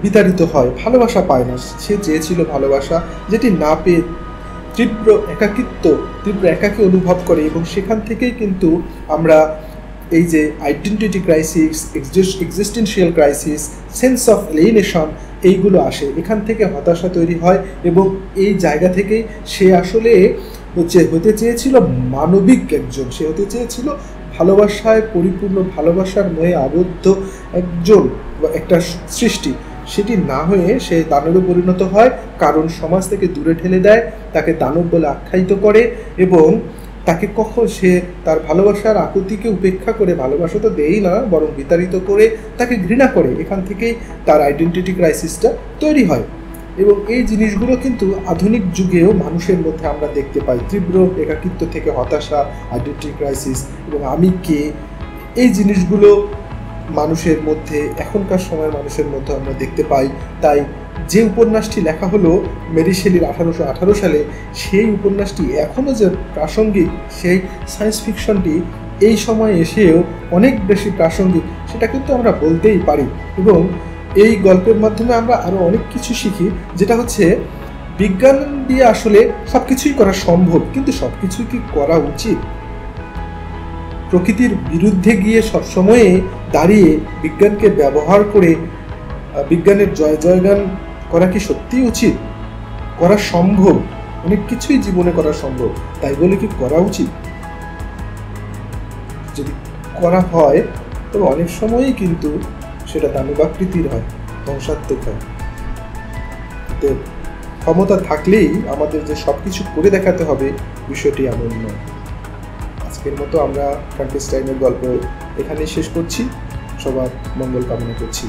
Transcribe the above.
বিতাড়িত হয়, ভালোবাসা পায় না। সে চেয়েছিল ভালোবাসা, যেটি না পেয়ে তীব্র একাকী অনুভব করে, এবং সেখান থেকেই কিন্তু আমরা এই যে identity crisis, existential crisis, sense of alienation, এইগুলো আসে। এখান থেকে হতাশা তৈরি হয়, এবং এই জায়গা থেকেই সে আসলে হতে চেয়েছিল মানবিক একজন, সে হতে চেয়েছিল ভালোবাসায় পরিপূর্ণ, ভালোবাসার ময়ে আবদ্ধ একজন, একটা সৃষ্টি। সেটি না হয়ে সে দানবে পরিণত হয়, কারণ সমাজ থেকে দূরে ঠেলে দেয়, তাকে দানব বলে আখ্যায়িত করে, এবং তাকে কখন সে তার ভালোবাসার আকুতিকে উপেক্ষা করে, ভালোবাসা তো দেয়ই না বরং বিতাড়িত করে, তাকে ঘৃণা করে। এখান থেকেই তার আইডেন্টিটি ক্রাইসিসটা তৈরি হয়। এবং এই জিনিসগুলো কিন্তু আধুনিক যুগেও মানুষের মধ্যে আমরা দেখতে পাই। তীব্র একাকিত্ব থেকে হতাশা, আইডেন্টিটি ক্রাইসিস, এবং আমি কে, এই জিনিসগুলো মানুষের মধ্যে, এখনকার সময়ের মানুষের মধ্যে আমরা দেখতে পাই। তাই যে উপন্যাসটি লেখা হলো মেরি শেলির 1818 সালে, সেই উপন্যাসটি এখনও যে প্রাসঙ্গিক, সেই সায়েন্স ফিকশনটি এই সময় এসেও অনেক বেশি প্রাসঙ্গিক, সেটা কিন্তু আমরা বলতেই পারি। এবং এই গল্পের মাধ্যমে আমরা আরও অনেক কিছু শিখি, যেটা হচ্ছে বিজ্ঞান দিয়ে আসলে সব কিছুই করা সম্ভব, কিন্তু সব কিছুই কি করা উচিত? প্রকৃতির বিরুদ্ধে গিয়ে সবসময়ে দাঁড়িয়ে বিজ্ঞানকে ব্যবহার করে বিজ্ঞানের জয়গান করা কি সত্যিই উচিত? করা সম্ভব, অনেক কিছুই জীবনে করা সম্ভব, তাই বলে কি করা উচিত? যদি করা হয় তবে অনেক সময়ই কিন্তু সেটা দানবাকৃতির হয়, ধ্বংসাত্মক হয়। তো ক্ষমতা থাকলেই আমাদের যে সব কিছু করে দেখাতে হবে, বিষয়টি এমন নয়। আজকের মতো আমরা ফ্রাঙ্কেনস্টাইনের গল্প এখানেই শেষ করছি। সবার মঙ্গল কামনা করছি।